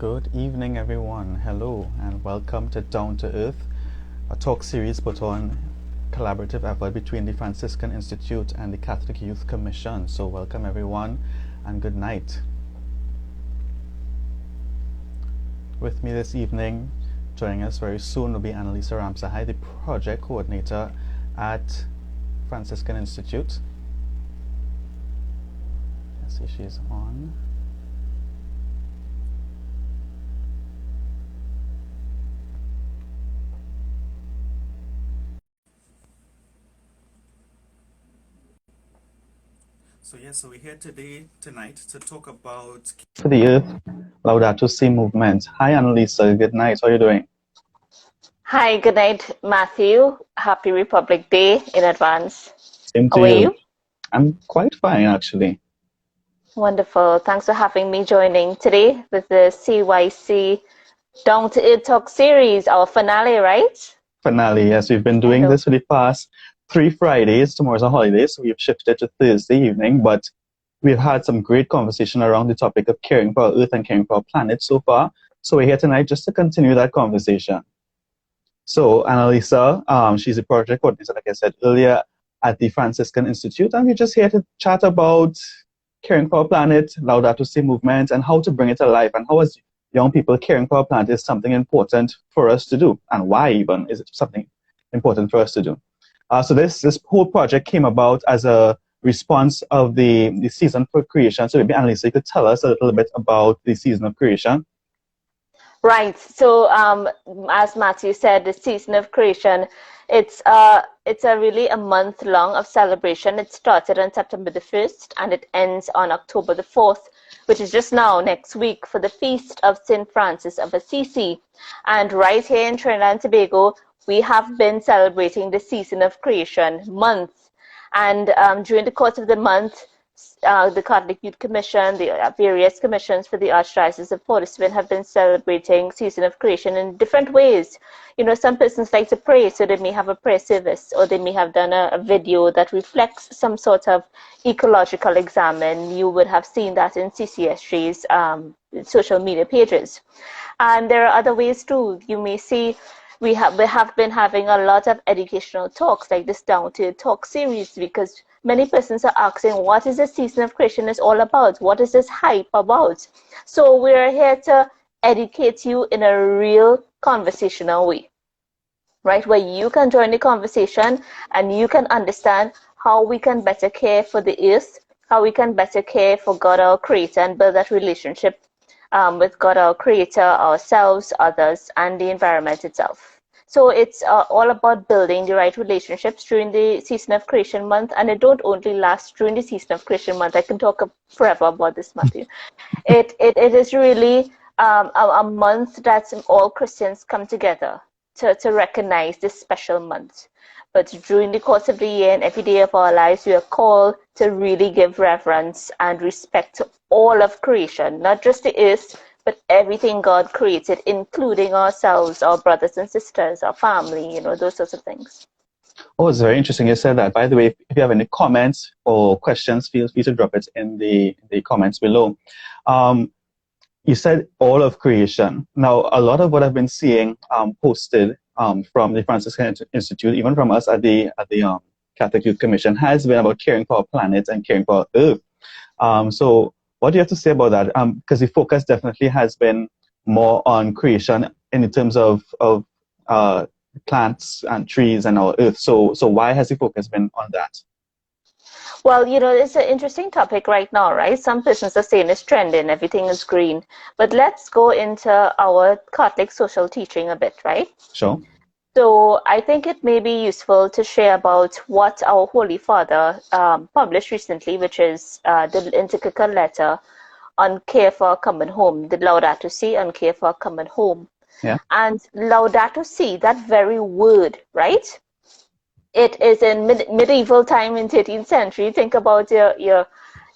Good evening, everyone. Hello, and welcome to Down to Earth, a talk series put on collaborative effort between the Franciscan Institute and the Catholic Youth Commission. So, welcome, everyone, and good night. With me this evening, joining us very soon will be Analisa Ramsahai, the project coordinator at Franciscan Institute. Let's see, she's on. So we're here tonight to talk about For the Earth, Laudato Si movement. Hi, Analisa. Good night. How are you doing? Hi, good night, Matthew. Happy Republic Day in advance. Same to How are you. you? I'm quite fine, actually. Wonderful. Thanks for having me joining today with the CYC Down to Earth Talk series, our finale, right? Finale, yes. We've been doing this for the past 3 Fridays. Tomorrow's a holiday, so we've shifted to Thursday evening, but we've had some great conversation around the topic of caring for our Earth and caring for our planet so far. So we're here tonight just to continue that conversation. So Analisa, she's a project coordinator, like I said earlier, at the Franciscan Institute, and we're just here to chat about caring for our planet, Laudato Si movement, and how to bring it to life, and how as young people caring for our planet is something important for us to do, and why even is it something important for us to do. So this whole project came about as a response of the season for creation. So maybe Analisa, you could tell us a little bit about the season of creation. Right. So as Matthew said, the season of creation, it's really a month long of celebration. It started on September the 1st and it ends on October the 4th, which is just now next week, for the feast of St. Francis of Assisi. And right here in Trinidad and Tobago, we have been celebrating the season of creation month. And during the course of the month, the Catholic Youth Commission, the various commissions for the Archdiocese of Port of Spain have been celebrating season of creation in different ways. You know, some persons like to pray, so they may have a prayer service, or they may have done a video that reflects some sort of ecological examine. You would have seen that in CCSG's social media pages. And there are other ways too. You may see we have been having a lot of educational talks like this Down to Earth Talk series, because many persons are asking, what is the season of creation is all about? What is this hype about? So we're here to educate you in a real conversational way, right? Where you can join the conversation and you can understand how we can better care for the earth, how we can better care for God our Creator, and build that relationship with God our Creator, ourselves, others, and the environment itself. So it's all about building the right relationships during the season of creation month, and it don't only last during the season of creation month. I can talk forever about this, Matthew. It is really a month that all Christians come together to recognize this special month. But during the course of the year and every day of our lives, we are called to really give reverence and respect to all of creation, not just the earth, but everything God created, including ourselves, our brothers and sisters, our family, you know, those sorts of things. Oh, it's very interesting you said that. By the way, if you have any comments or questions, feel free to drop it in the comments below. You said all of creation. Now, a lot of what I've been seeing posted from the Franciscan Institute, even from us at the Catholic Youth Commission, has been about caring for our planet and caring for our earth. So what do you have to say about that? Because the focus definitely has been more on creation in terms of plants and trees and our earth. So why has the focus been on that? Well, you know, it's an interesting topic right now, right? Some persons are saying it's trending, everything is green. But let's go into our Catholic social teaching a bit, right? Sure. So I think it may be useful to share about what our Holy Father published recently, which is the encyclical letter on care for a common home, the Laudato Si on care for a common home. Yeah. And Laudato Si, that very word, right? It is in medieval time in 13th century. Think about your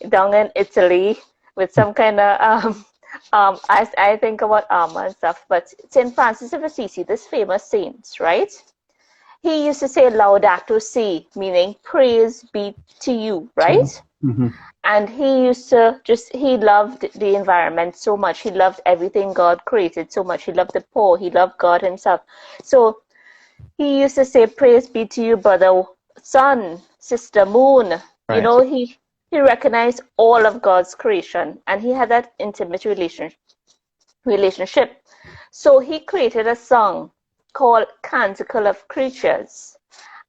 down in Italy with some kind of I think about armor and stuff, but St. Francis of Assisi, this famous saint, right? He used to say Laudato Si, meaning praise be to you, right? Mm-hmm. And he used to he loved the environment so much. He loved everything God created so much. He loved the poor. He loved God himself. So he used to say, praise be to you, brother sun, sister moon. You Right. know, he recognized all of God's creation, and he had that intimate relationship. So he created a song called Canticle of Creatures.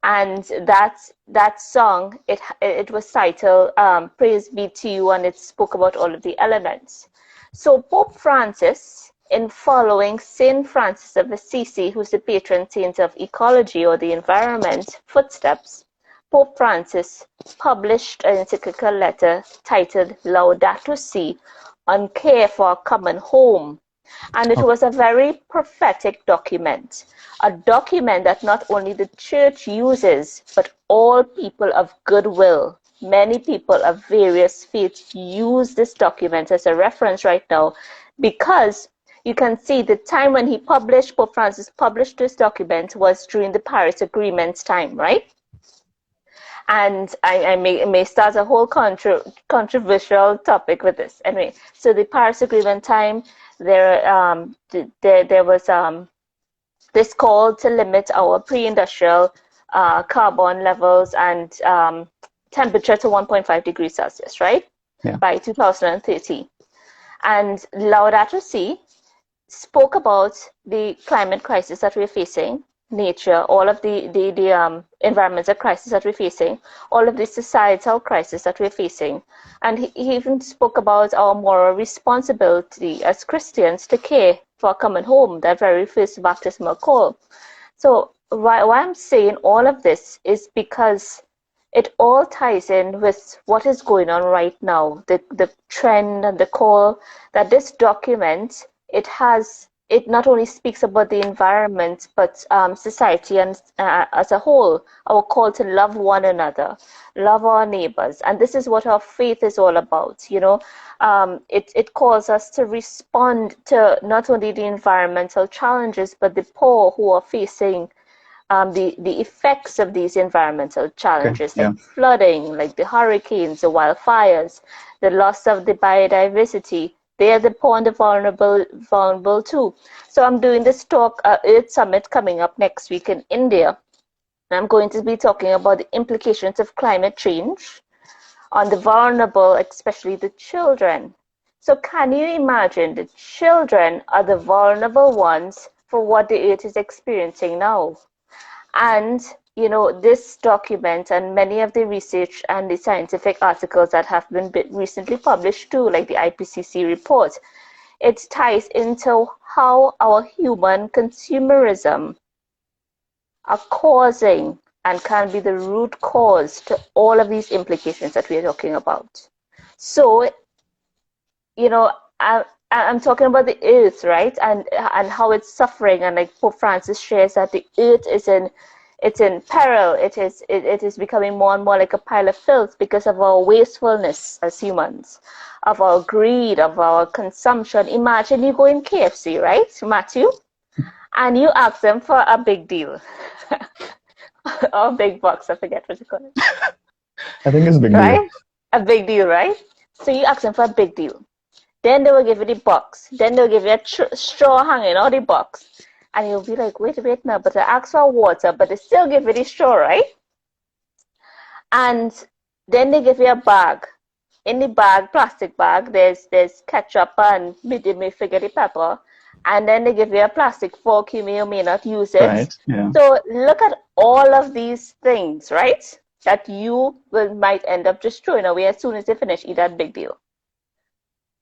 And that song, it was titled Praise Be to You, and it spoke about all of the elements. So Pope Francis, in following Saint Francis of Assisi, who's the patron saint of ecology or the environment footsteps, Pope Francis published an encyclical letter titled Laudato Si on care for a common home. And it was a very prophetic document, a document that not only the church uses, but all people of goodwill, many people of various faiths use this document as a reference right now, because you can see the time when Pope Francis published this document was during the Paris Agreement's time, right? And I may start a whole controversial topic with this. Anyway, so the Paris Agreement time, there was this call to limit our pre-industrial carbon levels and temperature to 1.5 degrees Celsius, right? Yeah. By 2030. And Laudato Si spoke about the climate crisis that we're facing, nature, all of the environmental crisis that we're facing, all of the societal crisis that we're facing. And he even spoke about our moral responsibility as Christians to care for a common home, that very first baptismal call. So why I'm saying all of this is because it all ties in with what is going on right now, the trend and the call that this document, it not only speaks about the environment, but society and as a whole, our call to love one another, love our neighbors. And this is what our faith is all about, you know. It calls us to respond to not only the environmental challenges, but the poor who are facing the effects of these environmental challenges, like flooding, like the hurricanes, the wildfires, the loss of the biodiversity. They are the poor and the vulnerable too. So I'm doing this talk, Earth Summit, coming up next week in India. And I'm going to be talking about the implications of climate change on the vulnerable, especially the children. So can you imagine the children are the vulnerable ones for what the Earth is experiencing now? And, you know, this document and many of the research and the scientific articles that have been recently published too, like the IPCC report, it ties into how our human consumerism are causing and can be the root cause to all of these implications that we are talking about. So, you know, I'm talking about the earth, right? And how it's suffering. And like Pope Francis shares that the earth is in peril. It is becoming more and more like a pile of filth because of our wastefulness as humans, of our greed, of our consumption. Imagine you go in KFC, right, Matthew? And you ask them for a big deal. Or a big box, I forget what you call it. I think it's a big right? deal. A big deal, right? So you ask them for a big deal. Then they will give you the box. Then they'll give you a straw hanging out the box. And you'll be like, wait now, but I asked for water, but they still give you the straw, right? And then they give you a bag. In the bag, plastic bag, there's ketchup and maybe figure the pepper. And then they give you a plastic fork, you may or may not use it. Right, yeah. So look at all of these things, right? That you might end up just throwing away as soon as you finish eat that big deal.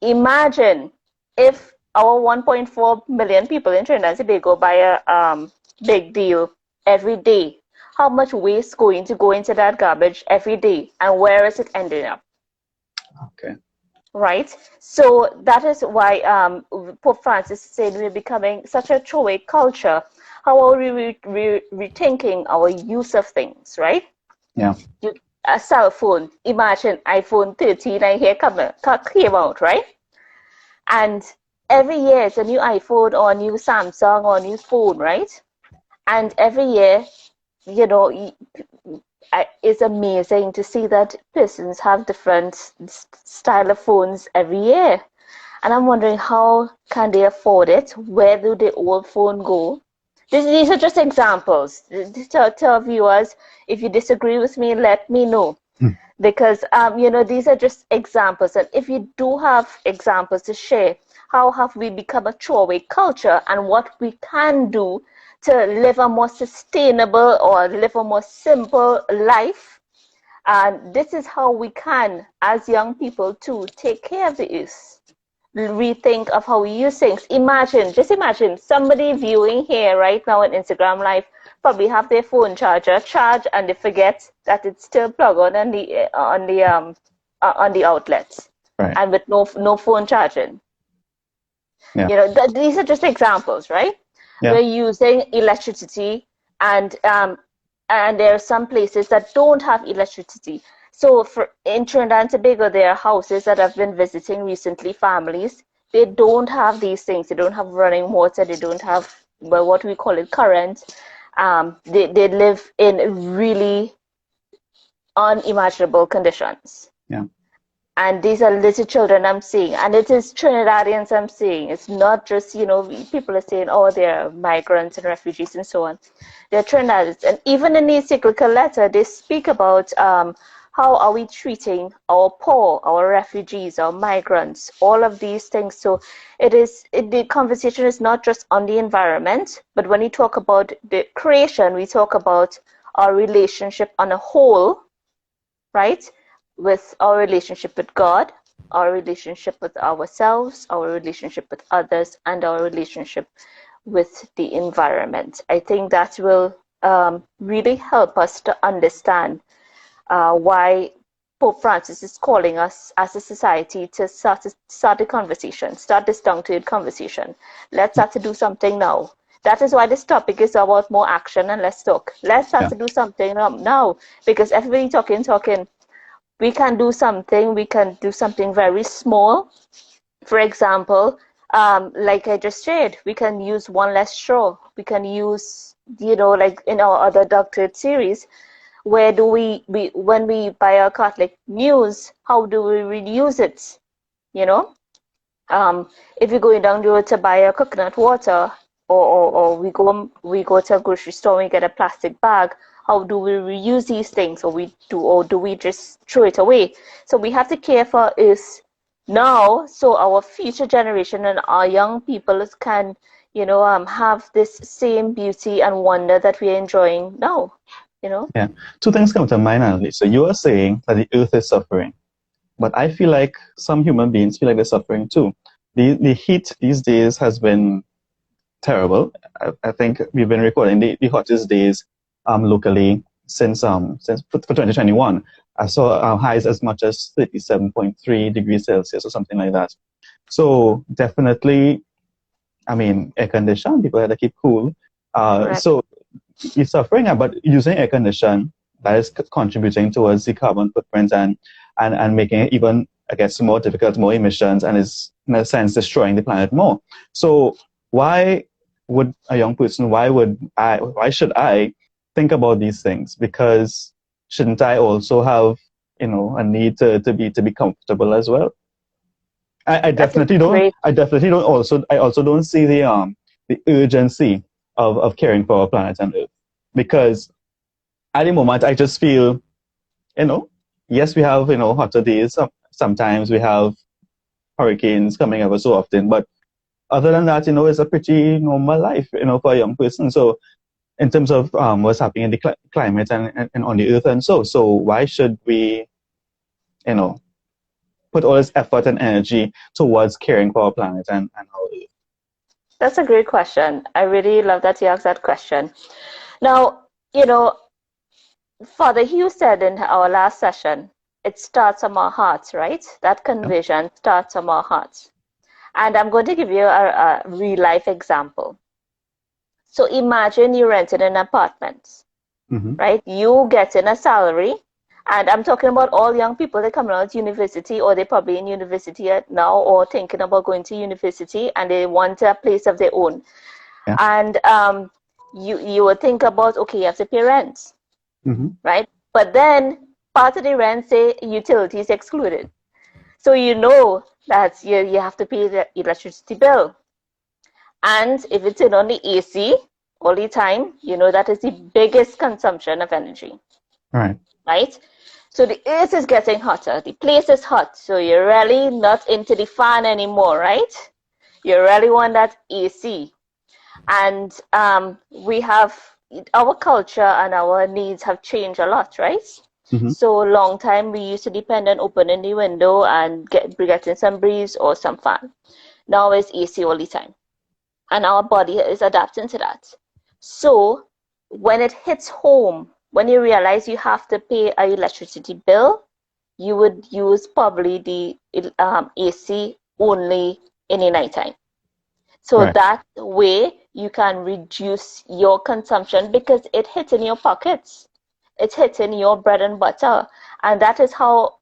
Imagine if our 1.4 million people in Trinidad and Tobago buy a big deal every day. How much waste going to go into that garbage every day, and where is it ending up? Okay. Right. So that is why Pope Francis said we're becoming such a throwaway culture. How are we rethinking our use of things, right? Yeah. A cell phone. Imagine iPhone 13 I hear came out, right? And every year it's a new iPhone or a new Samsung or a new phone, right? And every year, you know, it's amazing to see that persons have different style of phones every year. And I'm wondering, how can they afford it? Where do the old phone go? These are just examples. To our viewers, if you disagree with me, let me know. Because, these are just examples. And if you do have examples to share, how have we become a throwaway culture and what we can do to live a more sustainable or live a more simple life? And this is how we can, as young people too, take care of the earth. Rethink of how we use things. Just imagine somebody viewing here right now on Instagram Live probably have their phone charger charged and they forget that it's still plugged on the outlets, Right. and with no phone charging. Yeah. These are just examples, right? Yeah. We're using electricity, and there are some places that don't have electricity. So in Trinidad and Tobago, there are houses that I've been visiting recently, families. They don't have these things. They don't have running water. They don't have, what we call it, current. They live in really unimaginable conditions. Yeah. And these are little children I'm seeing. And it is Trinidadians I'm seeing. It's not just, people are saying, oh, they're migrants and refugees and so on. They're Trinidadians. And even in the encyclical letter, they speak about how are we treating our poor, our refugees, our migrants, all of these things. So the conversation is not just on the environment, but when we talk about the creation, we talk about our relationship on a whole, right? With our relationship with God, our relationship with ourselves, our relationship with others, and our relationship with the environment. I think that will really help us to understand why Pope Francis is calling us as a society to start a conversation, start this down-to-earth conversation. Let's start to do something now. That is why this topic is about more action and less talk. Let's start to do something now, because everybody talking. We can do something. We can do something very small. For example, like I just said, we can use one less straw. We can use, like in our other doctorate series, where do we when we buy our Catholic news, how do we reuse it? If you're going down the road to buy a coconut water, or we go to a grocery store and we get a plastic bag, how do we reuse these things, or do we just throw it away? So we have to care for us now, so our future generation and our young people can, have this same beauty and wonder that we're enjoying now. Yeah. Two things come to mind, Analisa. You are saying that the earth is suffering, but I feel like some human beings feel like they're suffering too. The heat these days has been terrible. I think we've been recording the hottest days locally since for 2021. I saw highs as much as 37.3 degrees Celsius or something like that. So definitely, air condition, people have to keep cool. So you're suffering, but using air condition, that is contributing towards the carbon footprint and making it even, I guess, more difficult, more emissions, and is in a sense destroying the planet more. So why would a young person, why should I think about these things? Because shouldn't I also have, a need to be comfortable as well? I definitely don't. I also don't see the urgency of caring for our planet and Earth, because at the moment I just feel, yes, we have hotter days. Sometimes we have hurricanes coming ever so often, but other than that, it's a pretty normal life, for a young person. So in terms of what's happening in the climate and on the earth, and so why should we, put all this effort and energy towards caring for our planet and our earth? That's a great question. I really love that you asked that question. Now, Father Hugh said in our last session, it starts from our hearts, right? That conversion starts from our hearts. And I'm going to give you a real life example. So imagine you rented an apartment, right? You get in a salary, and I'm talking about all young people that come out of university, or they're probably in university now, or thinking about going to university, and they want a place of their own. And you would think about, okay, you have to pay rent, right? But then part of the rent say utilities excluded. So you know that you have to pay the electricity bill. And if it's in on the AC all the time, you know that is the biggest consumption of energy. Right. Right? So the AC is getting hotter. The place is hot. So you're really not into the fan anymore, right? You really want that AC. And we have our culture and our needs have changed a lot, right? Mm-hmm. So long time we used to depend on opening the window and getting some breeze or some fan. Now it's AC all the time. And our body is adapting to that. So when it hits home, when you realize you have to pay an electricity bill, you would use probably the AC only in the nighttime. So Right. that way you can reduce your consumption because it hits in your pockets. It's hitting your bread and butter. And that is how,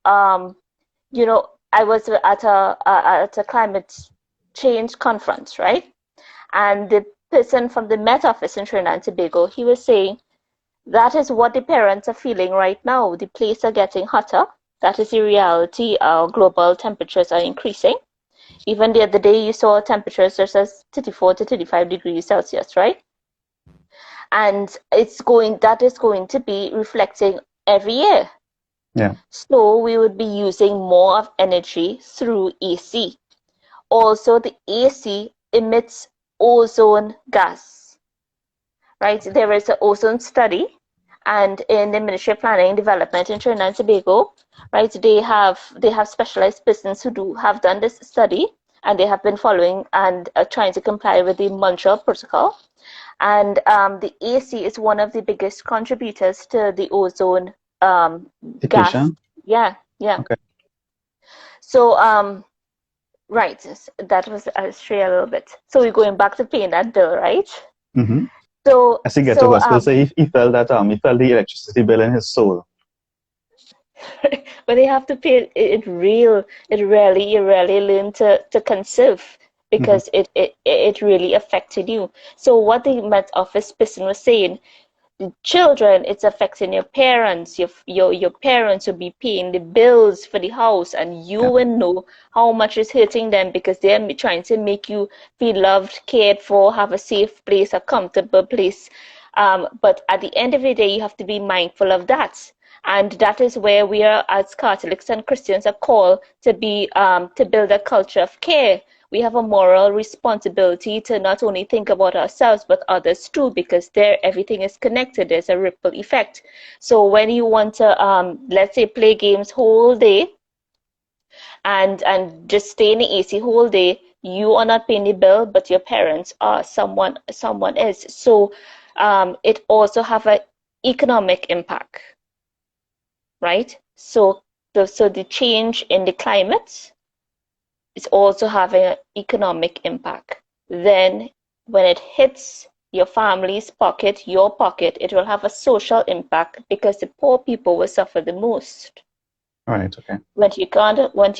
you know, I was at a climate change conference, right? And the person from the Met Office in Trinidad and Tobago, he was saying, that is what the parents are feeling right now. The places are getting hotter. That is the reality. Our global temperatures are increasing. Even the other day, you saw temperatures such as 34 to 35 degrees Celsius, right? And that is going to be reflecting every year. Yeah. So we would be using more of energy through AC. Also, the AC emits ozone gas, right? There is an ozone study, and in the Ministry of Planning and Development in Trinidad and Tobago, right, they have specialized persons who have done this study, and they have been following and trying to comply with the Montreal Protocol. And the AC is one of the biggest contributors to the ozone gas. Yeah. Okay. So right, that was astray a little bit. So we're going back to paying that bill, right? Mm-hmm. So as he get to hospital, so he felt that he felt the electricity bill in his soul. But they have to pay it real. You really learn to conserve because it really affected you. So what the Met Office person was saying, the children, it's affecting your parents. Your parents will be paying the bills for the house, and you will know how much is hurting them because they're trying to make you feel loved, cared for, have a safe place, a comfortable place. But at the end of the day, you have to be mindful of that. And that is where we are, as Catholics and Christians, are called to be to build a culture of care. We have a moral responsibility to not only think about ourselves but others too, because everything is connected. There's a ripple effect. So when you want to, let's say, play games whole day and just stay in the AC whole day, you are not paying the bill, but your parents are, someone is. So it also have an economic impact. Right? So the change in the climate is also having an economic impact. Then when it hits your family's pocket, your pocket, it will have a social impact because the poor people will suffer the most. Right, okay. When you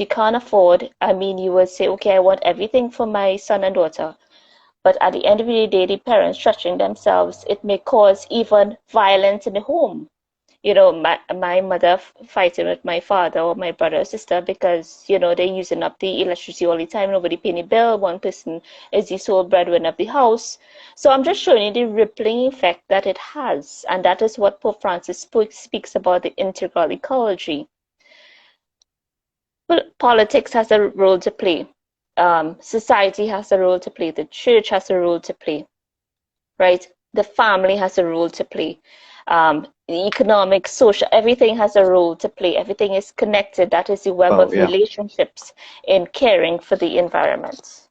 can't afford, I mean, you will say, okay, I want everything for my son and daughter. But at the end of the day, the parents stretching themselves, it may cause even violence in the home. You know, my mother fighting with my father or my brother or sister because, you know, they're using up the electricity all the time. Nobody paying the bill. One person is the sole breadwinner of the house. So I'm just showing you the rippling effect that it has. And that is what Pope Francis speaks about, the integral ecology. Well, politics has a role to play. Society has a role to play. The church has a role to play. Right? The family has a role to play. The economic, social, everything has a role to play. Everything is connected. That is the web of relationships in caring for the environment.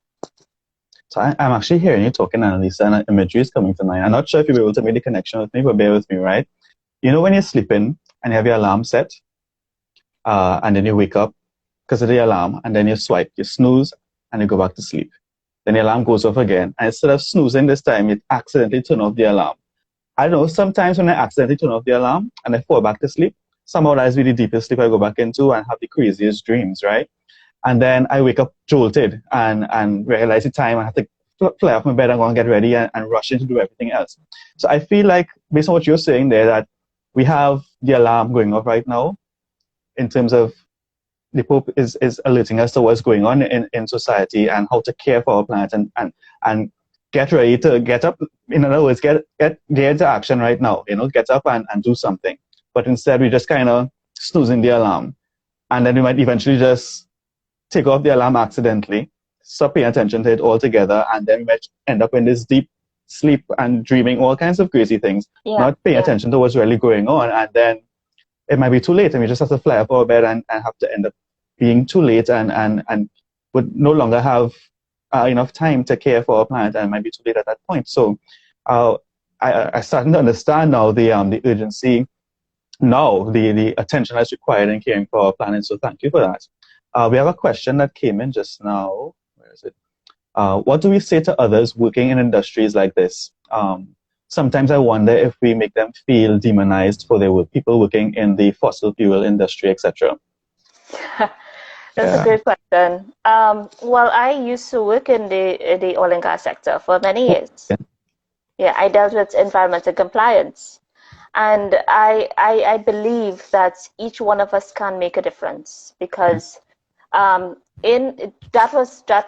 So I'm actually hearing you talking, Analisa, and an imagery is coming to mind. I'm not sure if you'll be able to make the connection with me, but bear with me, right? You know when you're sleeping and you have your alarm set, and then you wake up because of the alarm, and then you swipe, you snooze, and you go back to sleep. Then the alarm goes off again, and instead of snoozing this time, you accidentally turn off the alarm. I don't know, sometimes when I accidentally turn off the alarm and I fall back to sleep, somehow that's really the deepest sleep I go back into and have the craziest dreams, right? And then I wake up jolted and realize the time I have to fly off my bed and go and get ready and rush in to do everything else. So I feel like, based on what you're saying there, that we have the alarm going off right now in terms of the Pope is alerting us to what's going on in society and how to care for our planet and get ready to get up. In other words, get into action right now. Get up and do something. But instead, we just kind of snoozing the alarm, and then we might eventually just take off the alarm accidentally, stop paying attention to it altogether, and then we might end up in this deep sleep and dreaming all kinds of crazy things, not paying attention to what's really going on, and then it might be too late, and we just have to fly up our bed and have to end up being too late and would no longer have enough time to care for our planet, and might be too late at that point. So I starting to understand now the urgency, now the attention that's required in caring for our planet. So thank you for that. We have a question that came in just now. Where is it? What do we say to others working in industries like this? Sometimes I wonder if we make them feel demonized for their work, people working in the fossil fuel industry, etc. That's a great question. Well, I used to work in the oil and gas sector for many years. Yeah, I dealt with environmental compliance. And I believe that each one of us can make a difference, because that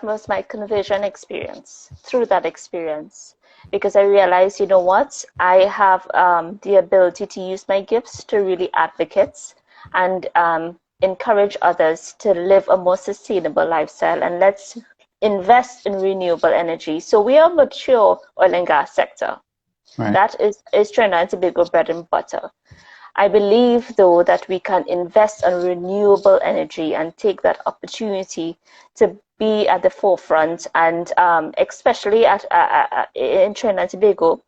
was my conversion experience, through that experience. Because I realized, you know what, I have the ability to use my gifts to really advocate and encourage others to live a more sustainable lifestyle, and let's invest in renewable energy. So we are a mature oil and gas sector. Right. That is Trinidad and Tobago bread and butter. I believe, though, that we can invest in renewable energy and take that opportunity to be at the forefront, and especially in Trinidad and Tobago,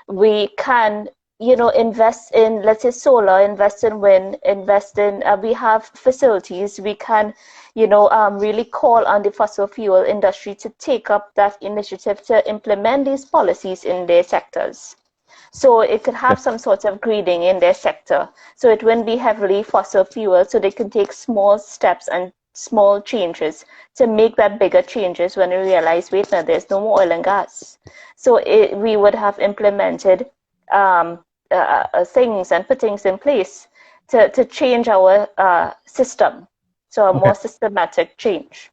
we can, invest in, let's say, solar, invest in wind, invest in, we have facilities, we can, really call on the fossil fuel industry to take up that initiative to implement these policies in their sectors. So it could have some sort of greening in their sector. So it wouldn't be heavily fossil fuel, so they can take small steps and small changes to make that bigger changes when we realize, wait, now there's no more oil and gas. So we would have implemented things and put things in place to change our system. So a more systematic change.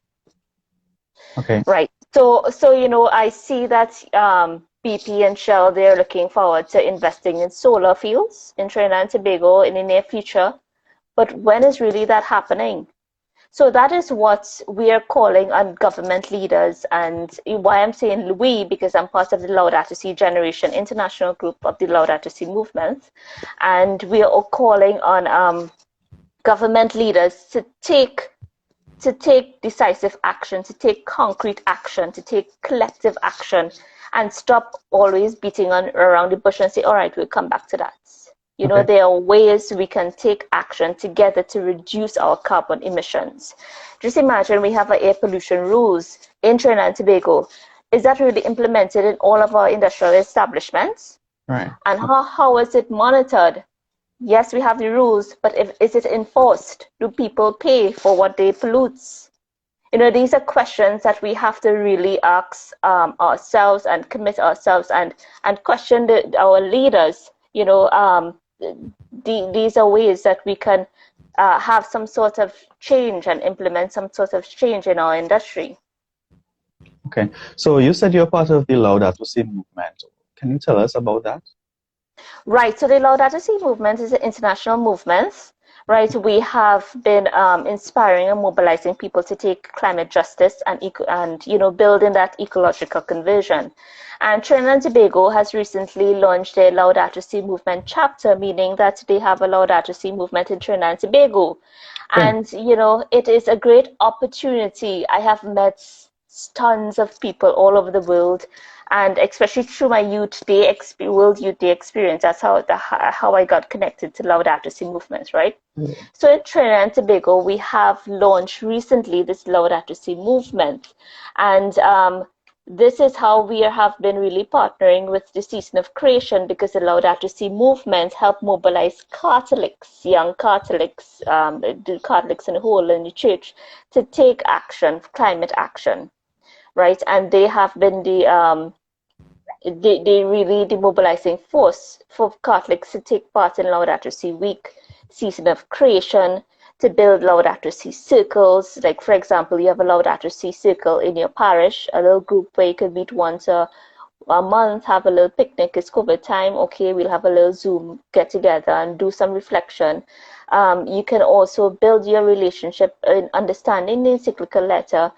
Okay. Right. So I see that BP and Shell, they're looking forward to investing in solar fields in Trinidad and Tobago in the near future. But when is really that happening? So that is what we are calling on government leaders, and why I'm saying we, because I'm part of the Laudato Si Generation International Group of the Laudato Si movement, and we are calling on government leaders to take decisive action, to take concrete action, to take collective action, and stop always beating around the bush and say, all right, we'll come back to that. There are ways we can take action together to reduce our carbon emissions. Just imagine we have air pollution rules in Trinidad and Tobago. Is that really implemented in all of our industrial establishments? Right. And how is it monitored? Yes, we have the rules, but is it enforced? Do people pay for what they pollute? These are questions that we have to really ask ourselves and commit ourselves and question our leaders. These are ways that we can have some sort of change and implement some sort of change in our industry. Okay, so you said you're part of the Laudato Si movement. Can you tell us about that? Right, so the Laudato Si movement is an international movement. Right, we have been inspiring and mobilizing people to take climate justice and building that ecological conversion. And Trinidad and Tobago has recently launched their Laudato Si movement chapter, meaning that they have a Laudato Si movement in Trinidad and Tobago. And it is a great opportunity. I have met tons of people all over the world, and especially through my World Youth Day experience. That's how I got connected to Laudato Si movement, right? Mm-hmm. So in Trinidad and Tobago, we have launched recently this Laudato Si movement, and this is how we have been really partnering with the Season of Creation, because the Laudato Si movement helped mobilize Catholics, young Catholics, the Catholics in the whole in the church, to take action, climate action. Right, and they have been the they really the mobilizing force for Catholics to take part in Laudato Si Week, Season of Creation, to build Laudato Si circles. Like, for example, you have a Laudato Si circle in your parish, a little group where you can meet once a month, have a little picnic. It's COVID time. Okay, we'll have a little Zoom get together and do some reflection. You can also build your relationship in understanding the encyclical letter,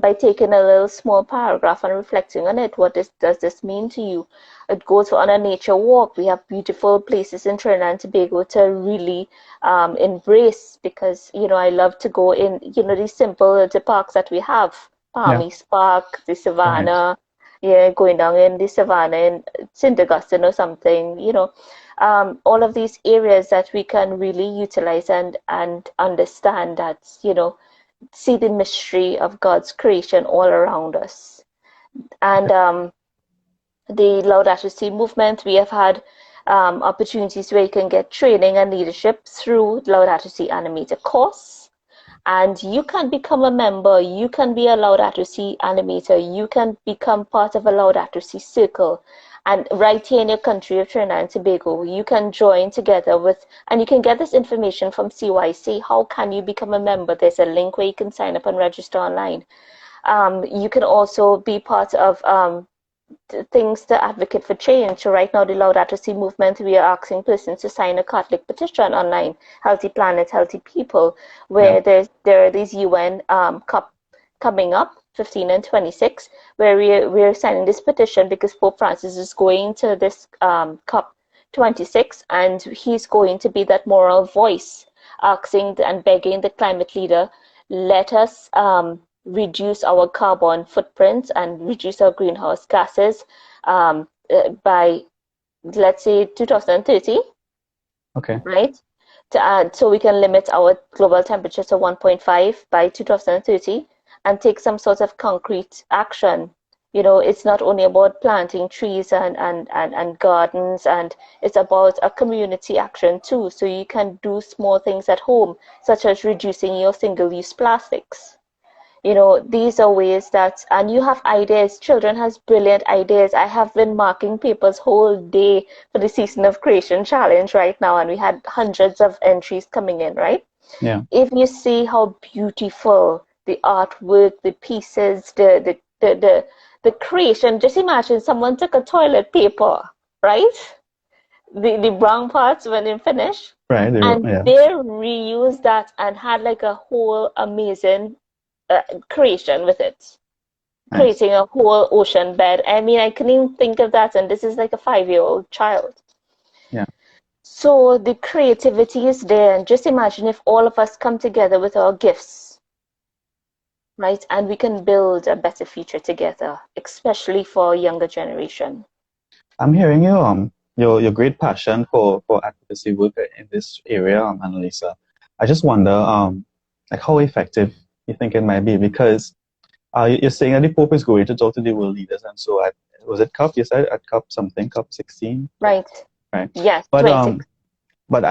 by taking a little small paragraph and reflecting on it. What does this mean to you? It goes on a nature walk. We have beautiful places in Trinidad and Tobago to really embrace, because, I love to go in, these simple little parks that we have. Palm East Park, the Savannah. Right. Yeah, going down in the savannah in St. Augustine or something, all of these areas that we can really utilize and understand that, see the mystery of God's creation all around us. And the Laudato Si movement, we have had opportunities where you can get training and leadership through Laudato Si animator course. And you can become a member, you can be a Laudato Si animator, you can become part of a Laudato Si circle. And right here in your country of Trinidad and Tobago, you can join together with, and you can get this information from CYC. How can you become a member? There's a link where you can sign up and register online. You can also be part of things to advocate for change. So right now, the Laudato Si movement, we are asking persons to sign a Catholic petition online, Healthy Planet, Healthy People, where there are these UN COP coming up, 15 and 26, where we're signing this petition because Pope Francis is going to this COP 26, and he's going to be that moral voice, asking and begging the climate leader, let us reduce our carbon footprint and reduce our greenhouse gases by, let's say, 2030. Okay. Right? So we can limit our global temperature to 1.5 by 2030 and take some sort of concrete action. It's not only about planting trees and gardens, and it's about a community action too. So you can do small things at home, such as reducing your single-use plastics. These are ways that, and you have ideas. Children has brilliant ideas. I have been marking papers whole day for the Season of Creation Challenge right now, and we had hundreds of entries coming in, right? Yeah. If you see how beautiful the artwork, the pieces, the creation, just imagine someone took a toilet paper, right? The brown parts when they finish, Right. and Yeah. they reused that and had like a whole amazing creation with it, creating a whole ocean bed. I mean, I couldn't even think of that, and this is like a 5-year-old child. Yeah. So the creativity is there, and just imagine if all of us come together with our gifts, right, and we can build a better future together, especially for a younger generation. I'm hearing you your great passion for advocacy work in this area, Analisa. I just wonder like how effective you think it might be, because you're saying that the Pope is going to talk to the world leaders, and so was it COP? You said at COP something, COP 16, right? Right. Yes, but 26. But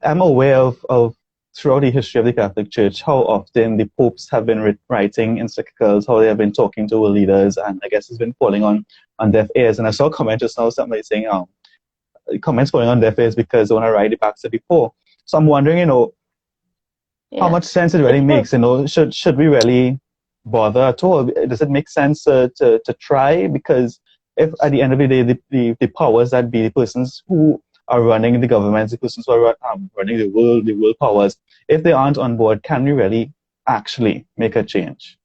I'm aware of throughout the history of the Catholic Church how often the popes have been writing encyclicals, how they have been talking to world leaders, and I guess it's been falling on deaf ears. And I saw a comment just now, somebody saying comments falling on deaf ears because they want to write it back to the Pope. So I'm wondering, how much sense it really makes. Should we really bother at all? Does it make sense to try? Because if at the end of the day, the powers that be, the persons who are running the governments, the persons who are running the world powers, if they aren't on board, can we really actually make a change?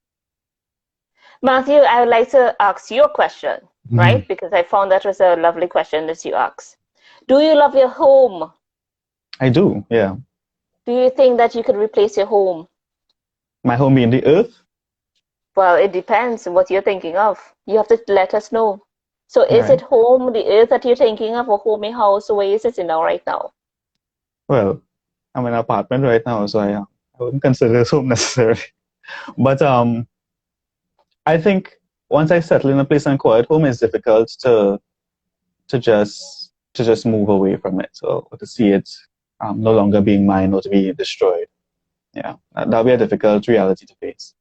Matthew, I would like to ask you a question, right? Because I found that was a lovely question that you asked. Do you love your home? I do, yeah. Do you think that you could replace your home? My home being the earth? Well, it depends on what you're thinking of. You have to let us know. So is Right. it home, the earth that you're thinking of, or home, a house? Where is it now, right now? Well, I'm in an apartment right now, so I wouldn't consider this home necessarily. But I think once I settle in a place and call it home, it's difficult to just move away from it, or to see it no longer being mine or to be destroyed. Yeah, that'll be a difficult reality to face.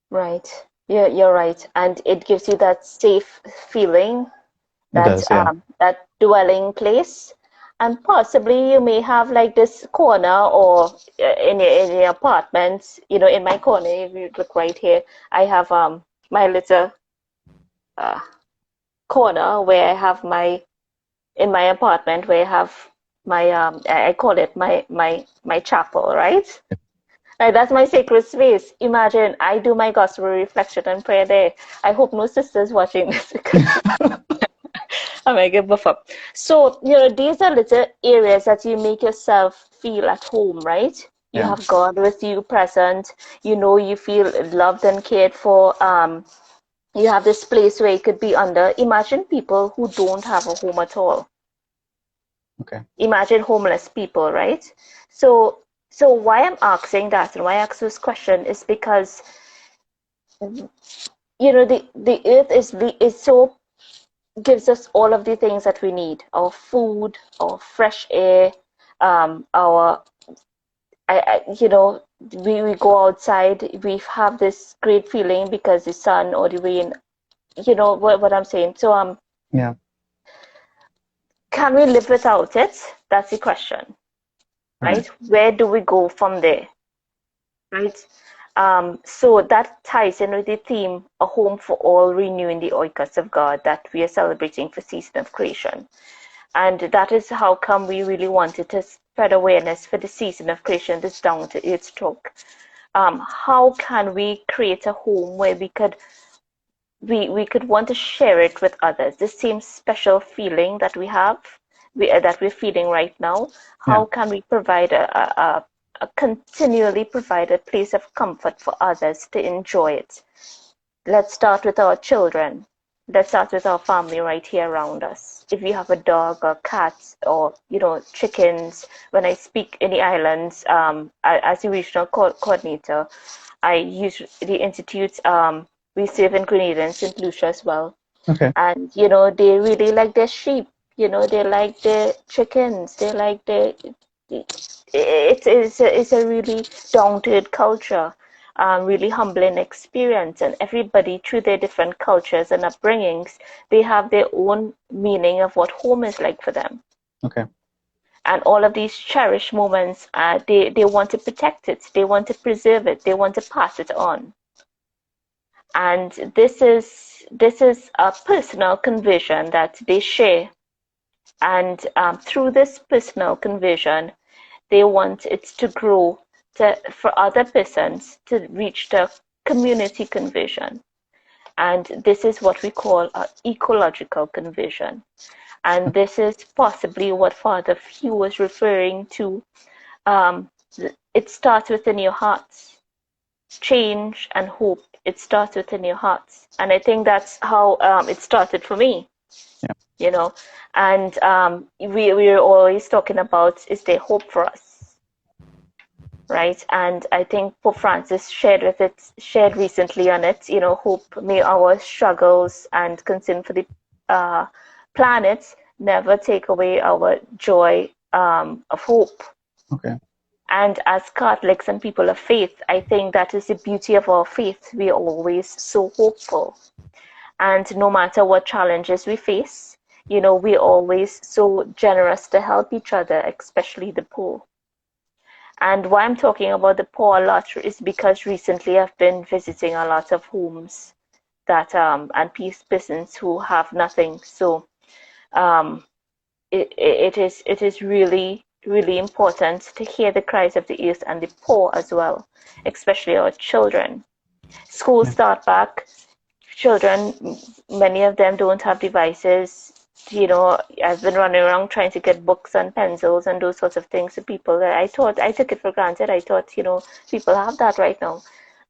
Right. Yeah, you're right. And it gives you that safe feeling, It that does, yeah. that dwelling place. And possibly you may have like this corner or in your apartment, in my corner, if you look right here, I have my little uh, corner where I have in my apartment where I have my I call it my chapel, right? Like that's my sacred space. Imagine I do my gospel reflection and prayer there. I hope no sisters watching this because I might get buff up. So, these are little areas that you make yourself feel at home, right? You Yeah. have God with you present. You feel loved and cared for. You have this place where you could be under. Imagine people who don't have a home at all. Okay. Imagine homeless people, right? So why I'm asking that and why I ask this question is because the earth is so gives us all of the things that we need: our food, our fresh air, our we go outside, we have this great feeling because the sun or the rain, what I'm saying. So Yeah. can we live without it? That's the question, Right. right? Where do we go from there, right? So that ties in with the theme, a home for all, renewing the oikos of God, that we are celebrating for season of creation. And that is how come we really wanted to spread awareness for the season of creation, this down to earth talk. How can we create a home where we could want to share it with others, the same special feeling that we have, that we're feeling right now? Yeah. How can we provide a continually provide a place of comfort for others to enjoy it? Let's start with our children. Let's start with our family right here around us. If you have a dog or cats or chickens, when I speak in the islands, as the regional coordinator, I use the institute. We serve in Grenada and St. Lucia as well, Okay. and they really like their sheep. They like their chickens. They like their. It's a really down to earth culture, really humbling experience, and everybody through their different cultures and upbringings, they have their own meaning of what home is like for them. Okay. And all of these cherished moments, they want to protect it, they want to preserve it, they want to pass it on. And this is a personal conviction that they share. And through this personal conviction, they want it to grow for other persons to reach the community conviction. And this is what we call an ecological convision. And this is possibly what Father Hugh was referring to. Um, it starts within your hearts. Change and hope, it starts within your hearts. And I think that's how it started for me, Yeah. And we're always talking about, is there hope for us, right? And I think Pope Francis shared recently on it, hope, may our struggles and concern for the uh, planet never take away our joy of hope. Okay. And as Catholics and people of faith, I think that is the beauty of our faith. We are always so hopeful. And no matter what challenges we face, we're always so generous to help each other, especially the poor. And why I'm talking about the poor a lot is because recently I've been visiting a lot of homes that and peace persons who have nothing. So um, it is really really important to hear the cries of the earth and the poor as well, especially our children. Schools Yeah. start back. Children, many of them don't have devices. I've been running around trying to get books and pencils and those sorts of things to people that I took it for granted. I thought, people have that right now,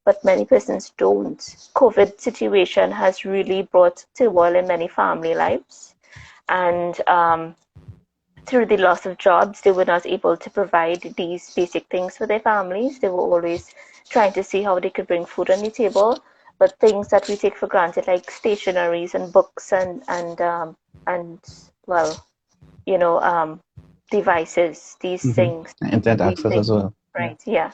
but many persons don't. COVID situation has really brought turmoil in many family lives, and through the loss of jobs, they were not able to provide these basic things for their families. They were always trying to see how they could bring food on the table. But things that we take for granted, like stationaries and books and well, you know, um, devices, Mm-hmm. Internet these access as things, well. Yeah. right? Yeah.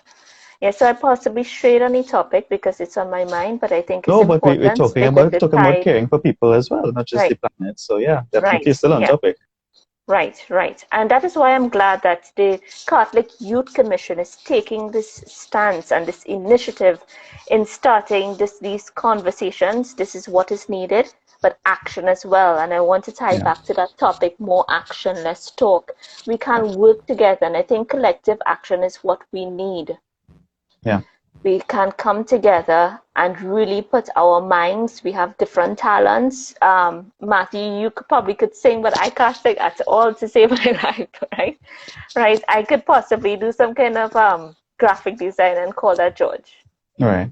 Yeah, so I possibly strayed on the topic because it's on my mind, but I think it's No, but we're important because it talking about tied. caring for people as well, not just the Right, planet. So yeah, definitely right, still on yeah. topic. Right. And that is why I'm glad that the Catholic Youth Commission is taking this stance and this initiative in starting these conversations. This is what is needed, but action as well. And I want to tie Yeah. back to that topic, more action, less talk. We Yeah. can work together, and I think collective action is what we need. Yeah. We can come together and really put our minds. We have different talents. Matthew, you probably could sing, but I can't sing at all to save my life, right? Right. I could possibly do some kind of graphic design and call that George. Right.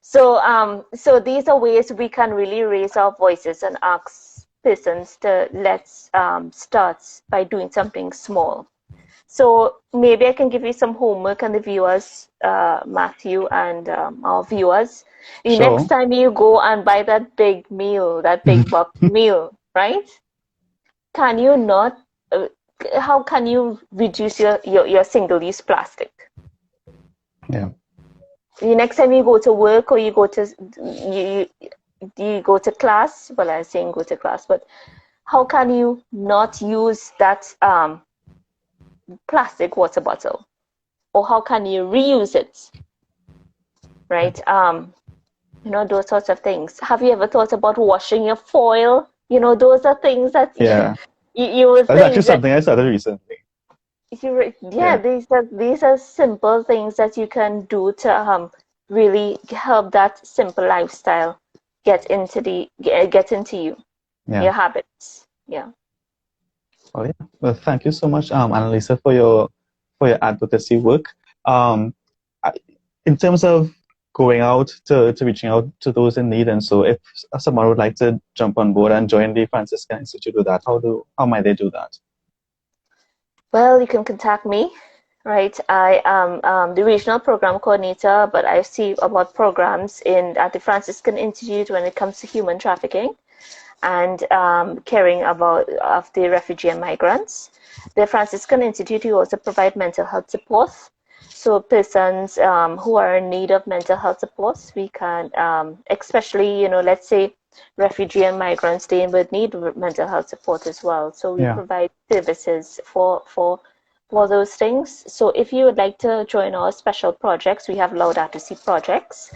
So these are ways we can really raise our voices and ask persons to let's start by doing something small. So maybe I can give you some homework and the viewers, Matthew and our viewers. The next Sure. time you go and buy that big meal, that big box meal, right? Can you not, how can you reduce your single-use plastic? Yeah. The next time you go to work or you go to, you go to class, well, I'm saying go to class, but how can you not use that plastic water bottle? Or how can you reuse it? Right? Those sorts of things. Have you ever thought about washing your foil? Those are things that Yeah. you would That's think actually that something I started recently. yeah, these are simple things that you can do to really help that simple lifestyle get into you, Yeah. your habits. Yeah. Oh yeah. Well, thank you so much, Annalisa, for your advocacy work. I, in terms of going out to reaching out to those in need, and so if someone would like to jump on board and join the Franciscan Institute with that, how might they do that? Well, you can contact me, right? I am the regional program coordinator, but I see about programs at the Franciscan Institute when it comes to human trafficking and caring about of the refugee and migrants. The Franciscan Institute, we also provide mental health support. So persons who are in need of mental health support, we can, especially, let's say refugee and migrants, they would need mental health support as well. So we Yeah. provide services for those things. So if you would like to join our special projects, we have Laudato Si projects.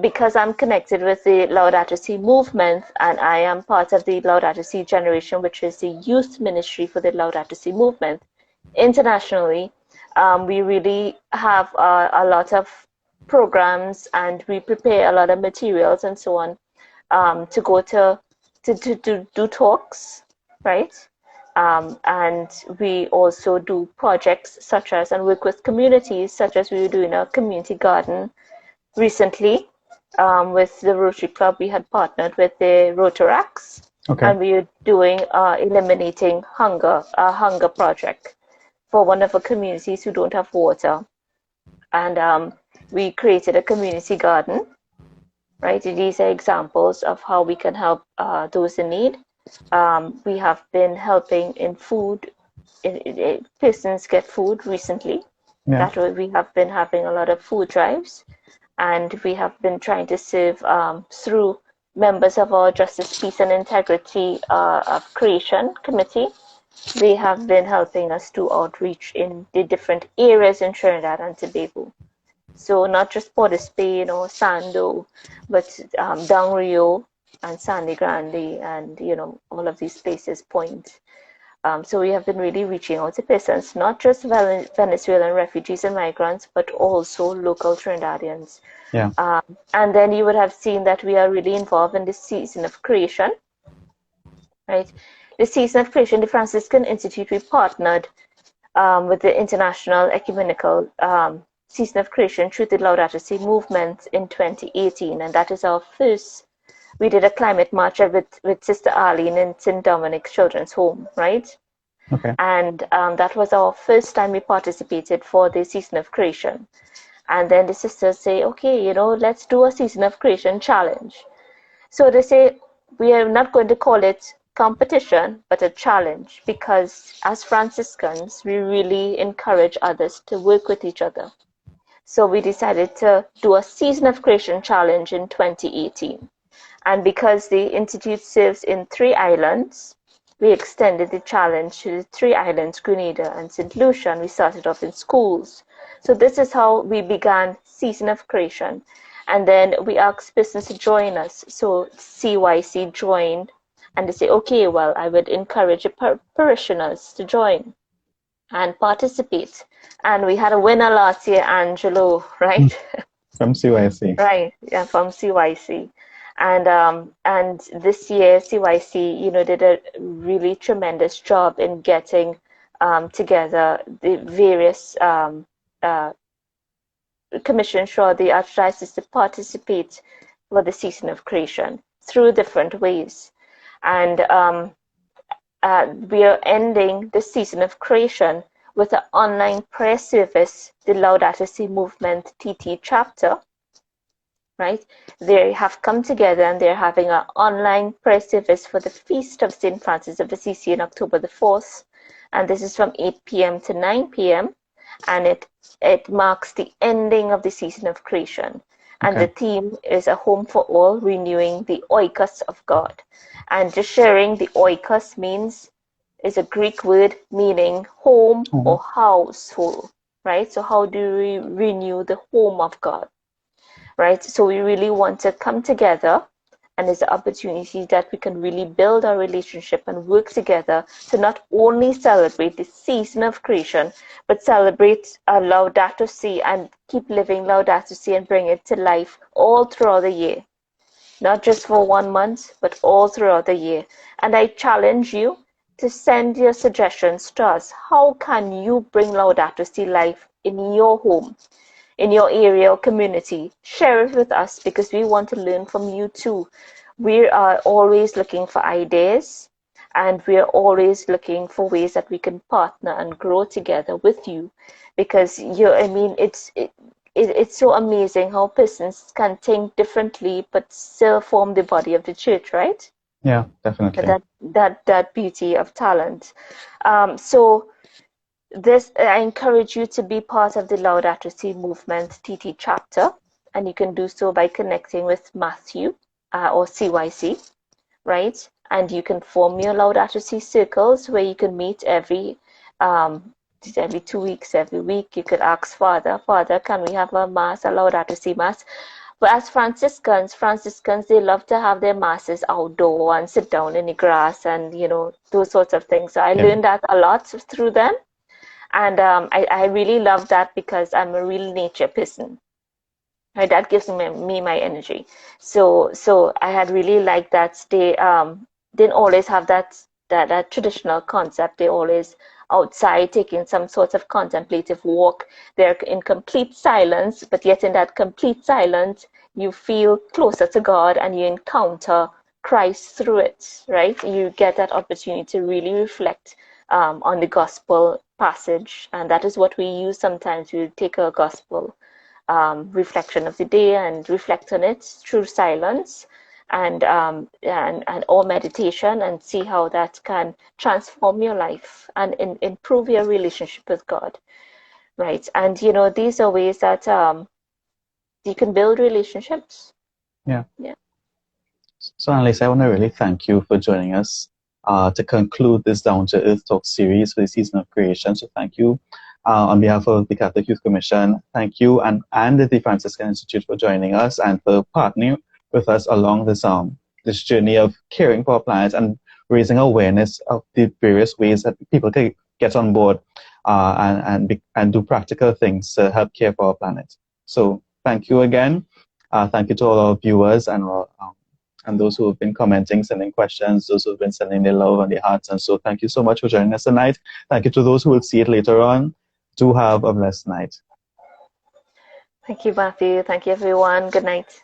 Because I'm connected with the Laudato Si movement and I am part of the Laudato Si generation, which is the youth ministry for the Laudato Si movement internationally. We really have a lot of programs and we prepare a lot of materials and so on to go to do talks, right? And we also do projects such as and work with communities such as we were doing a community garden recently with the Rotary Club. We had partnered with the Rotaracs, Okay. and we are doing eliminating a hunger project for one of the communities who don't have water. And we created a community garden, right? These are examples of how we can help those in need. We have been helping in food, persons get food recently. Yeah. That way we have been having a lot of food drives. And we have been trying to serve through members of our Justice, Peace and Integrity of Creation Committee. They have been helping us do outreach in the different areas in Trinidad and Tobago. So not just Port of Spain or Sando, but Down Rio and Sandy Grande and, all of these places, Point. So we have been really reaching out to persons, not just Venezuelan refugees and migrants, but also local Trinidadians. Yeah. And then you would have seen that we are really involved in the season of creation, right? The season of creation, the Franciscan Institute, we partnered with the International Ecumenical Season of Creation through the Laudato Si movement in 2018. And that is our first. We did a climate march with Sister Arlene in St. Dominic's Children's Home, right? Okay. And that was our first time we participated for the Season of Creation. And then the sisters say, okay, let's do a Season of Creation challenge. So they say, we are not going to call it competition, but a challenge, because as Franciscans, we really encourage others to work with each other. So we decided to do a Season of Creation challenge in 2018. And because the Institute serves in 3 islands, we extended the challenge to the 3 islands, Grenada and St. Lucia, and we started off in schools. So this is how we began Season of Creation. And then we asked persons to join us. So CYC joined, and they say, okay, well, I would encourage the parishioners to join and participate. And we had a winner last year, Angelo, right? From CYC. Right, yeah, from CYC. And this year CYC, you know, did a really tremendous job in getting together the various commissions for the Archdiocese to participate for the Season of Creation through different ways. And we are ending the Season of Creation with an online prayer service, the Laudato Si Movement TT chapter, right? They have come together and they're having an online prayer service for the Feast of St. Francis of Assisi on October the 4th. And this is from 8 p.m. to 9 p.m. And it marks the ending of the Season of Creation. And the theme is a home for all, renewing the oikos of God. And just sharing, the oikos is a Greek word meaning home or household, right? So how do we renew the home of God, right? So we really want to come together, and it's an opportunity that we can really build our relationship and work together to not only celebrate the Season of Creation, but celebrate Laudato Si and keep living Laudato Si and bring it to life all throughout the year. Not just for 1 month, but all throughout the year. And I challenge you to send your suggestions to us. How can you bring Laudato Si life in your home, in your area or community? Share it with us, because we want to learn from you too. We are always looking for ideas, and we are always looking for ways that we can partner and grow together with you, because it's so amazing how persons can think differently but still form the body of the church, right? Yeah, definitely. That beauty of talent. So this, I encourage you to be part of the Laudato Si Movement TT chapter, and you can do so by connecting with Matthew or CYC, right? And you can form your Laudato Si circles where you can meet every 2 weeks, every week. You could ask Father, can we have a mass, a Laudato Si mass? But as Franciscans, they love to have their masses outdoor and sit down in the grass and, you know, those sorts of things. So I learned that a lot through them. And I really love that, because I'm a real nature person. Right? That gives me my energy. So I had really liked that they didn't always have that traditional concept. They always outside taking some sort of contemplative walk. They're in complete silence, but yet in that complete silence, you feel closer to God and you encounter Christ through it, right? You get that opportunity to really reflect on the gospel passage, and that is what we use sometimes. We take a gospel reflection of the day and reflect on it through silence and or meditation, and see how that can transform your life and improve your relationship with God, right? And you know, these are ways that you can build relationships. Yeah. So Analisa, I want to really thank you for joining us to conclude this Down to Earth Talk series for the Season of Creation. So thank you on behalf of the Catholic Youth Commission. Thank you and the Franciscan Institute for joining us and for partnering with us along this journey of caring for our planet and raising awareness of the various ways that people can get on board and do practical things to help care for our planet. So thank you again. Thank you to all our viewers and those who have been commenting, sending questions, those who have been sending their love and their hearts. And so thank you so much for joining us tonight. Thank you to those who will see it later on. Do have a blessed night. Thank you, Matthew. Thank you, everyone. Good night.